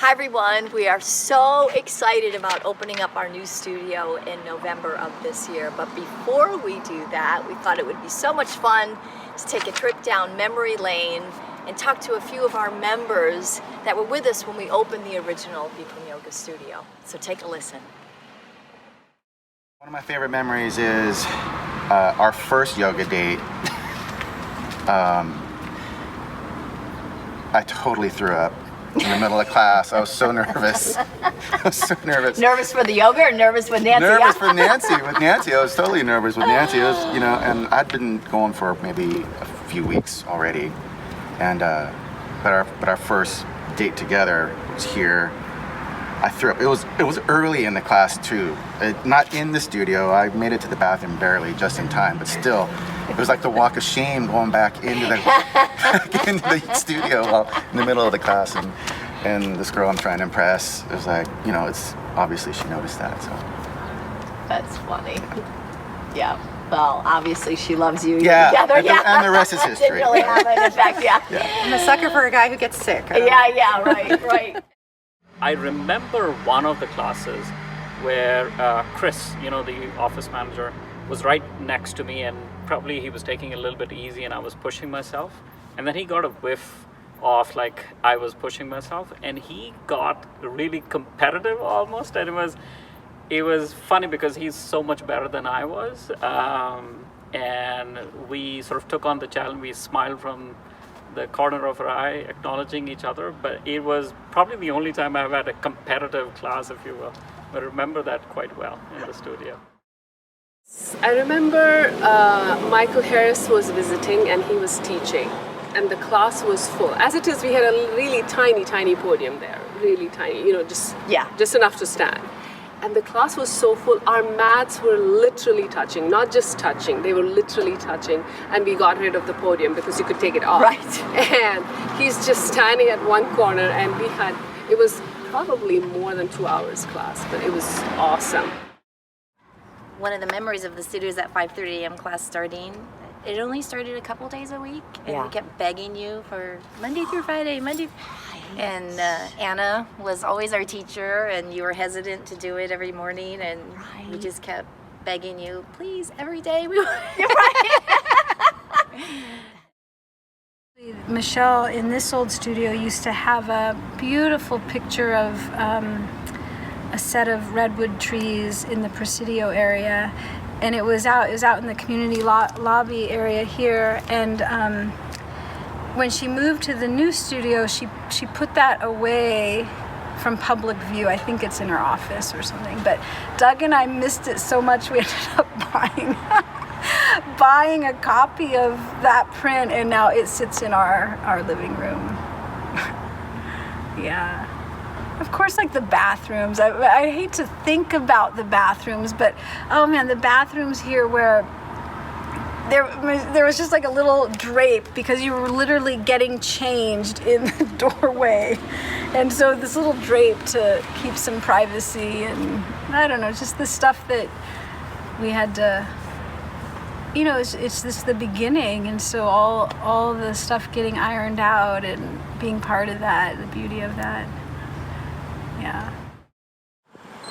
Hi everyone, we are so excited about opening up our new studio in November of this year. But before we do that, we thought it would be so much fun to take a trip down memory lane and talk to a few of our members that were with us when we opened the original Bikram Yoga studio. So take a listen. One of my favorite memories is our first yoga date. I totally threw up in the middle of class. I was so nervous. I was so nervous. Nervous for the yoga or nervous with Nancy? Nervous for Nancy. With Nancy, I was totally nervous with Nancy. It was, and I'd been going for maybe a few weeks already, and but our first date together was here. I threw up. It was early in the class too. Not in the studio. I made it to the bathroom barely, just in time. But still, it was like the walk of shame going back into the studio while in the middle of the class, and this girl I'm trying to impress. It was like, it's obviously she noticed that. So that's funny. Yeah. Well, obviously she loves you. Yeah. Together. And the rest is history. Didn't really happen. In fact, yeah. I'm a sucker for a guy who gets sick. Yeah. Right. I remember one of the classes where Chris, the office manager, was right next to me, and probably he was taking it a little bit easy and I was pushing myself. And then he got a whiff of like I was pushing myself, and he got really competitive almost. And it was funny because he's so much better than I was. And we sort of took on the challenge. We smiled from the corner of our eye, acknowledging each other. But it was probably the only time I've had a competitive class, if you will. I remember that quite well in the studio. I remember Michael Harris was visiting and he was teaching, and the class was full. As it is, we had a really tiny podium there, really tiny, just enough to stand. And the class was so full, our mats were literally touching, not just touching, they were literally touching, and we got rid of the podium because you could take it off. Right. And he's just standing at one corner, and it was probably more than 2 hours class, but it was awesome. One of the memories of the studio is that 5:30 a.m. class starting. It only started a couple days a week, and we kept begging you for Monday through Friday, And Anna was always our teacher, and you were hesitant to do it every morning, and we just kept begging you, please, every day. Michelle in this old studio used to have a beautiful picture of a set of redwood trees in the Presidio area, and it was out in the community lobby area here. And when she moved to the new studio, she put that away from public view. I think it's in her office or something. But Doug and I missed it so much, we ended up buying a copy of that print, and now it sits in our living room. Yeah. Of course, like the bathrooms. I hate to think about the bathrooms, but oh man, the bathrooms here where there was just like a little drape because you were literally getting changed in the doorway. And so this little drape to keep some privacy, and I don't know, just the stuff that we had to, it's just the beginning. And so all the stuff getting ironed out and being part of that, the beauty of that. Yeah.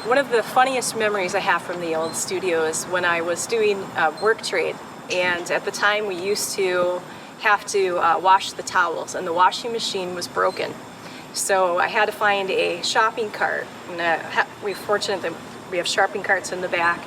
One of the funniest memories I have from the old studio is when I was doing work trade. And at the time we used to have to wash the towels, and the washing machine was broken. So I had to find a shopping cart, and we're fortunate that we have shopping carts in the back.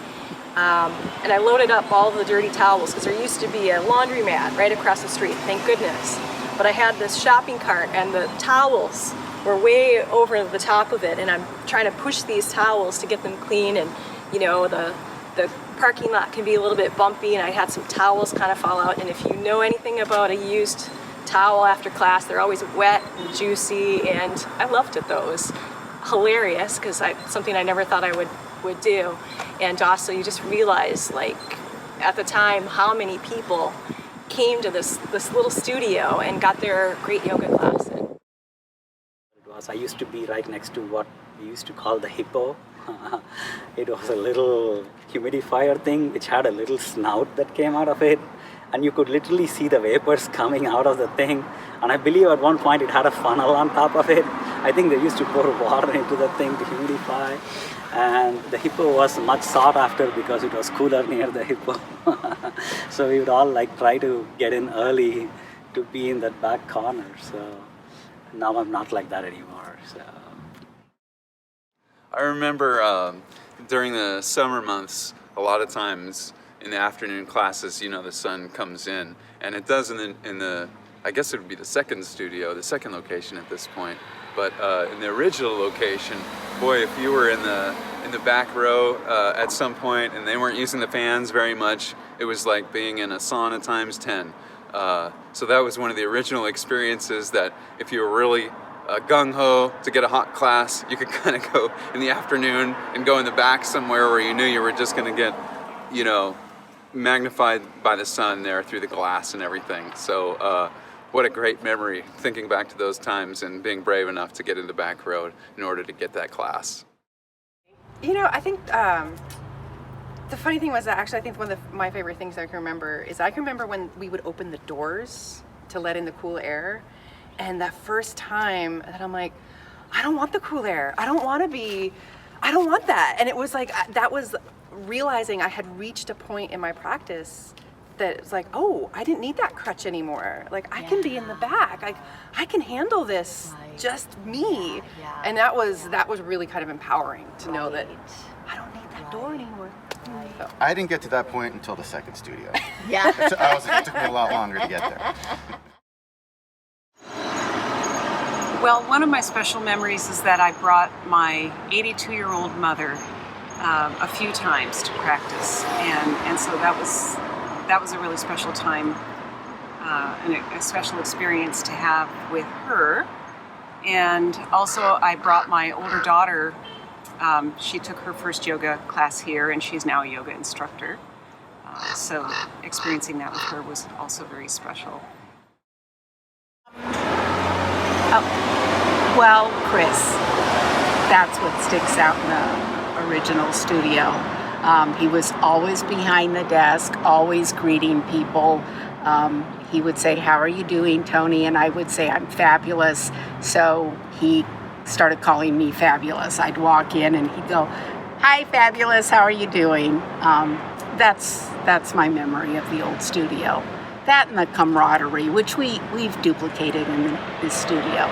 And I loaded up all the dirty towels because there used to be a laundromat right across the street, thank goodness. But I had this shopping cart, and the towels were way over the top of it, and I'm trying to push these towels to get them clean, and the parking lot can be a little bit bumpy, and I had some towels kind of fall out. And if you know anything about a used towel after class, they're always wet and juicy, and I loved it. Those hilarious, because something I never thought I would do. And also you just realize, like, at the time how many people came to this little studio and got their great yoga class in. I used to be right next to what we used to call the hippo. It was a little humidifier thing which had a little snout that came out of it, and you could literally see the vapors coming out of the thing. And I believe at one point it had a funnel on top of it. I think they used to pour water into the thing to humidify. And the hippo was much sought after because it was cooler near the hippo. So we would all like try to get in early to be in that back corner. So now I'm not like that anymore. So I remember during the summer months, a lot of times in the afternoon classes, you know, the sun comes in, and it does in the I guess it would be the second studio, the second location at this point. But in the original location, boy, if you were in the back row at some point and they weren't using the fans very much, it was like being in a sauna times 10. So that was one of the original experiences that if you were really gung-ho to get a hot class, you could kind of go in the afternoon and go in the back somewhere where you knew you were just going to get, you know, magnified by the sun there through the glass and everything. So what a great memory, thinking back to those times and being brave enough to get in the back row in order to get that class. You know, I think the funny thing was that actually I think one of my favorite things I can remember is I can remember when we would open the doors to let in the cool air, and that first time that I'm like, I don't want the cool air. I don't want that. And it was like, that was realizing I had reached a point in my practice that it's like, oh, I didn't need that crutch anymore. Like I can be in the back. Like I can handle this, just me. And that was really kind of empowering to know that I don't need that door anymore. So. I didn't get to that point until the second studio. Yeah. It took me a lot longer to get there. Well, one of my special memories is that I brought my 82-year-old mother a few times to practice, and so that was a really special time and a special experience to have with her. And also I brought my older daughter. She took her first yoga class here, and she's now a yoga instructor. So experiencing that with her was also very special. Well, Chris, that's what sticks out in the original studio. He was always behind the desk, always greeting people. He would say, "How are you doing, Tony?" And I would say, "I'm fabulous." So he started calling me Fabulous. I'd walk in and he'd go, "Hi, Fabulous, how are you doing?" That's my memory of the old studio. That and the camaraderie, which we've duplicated in this studio.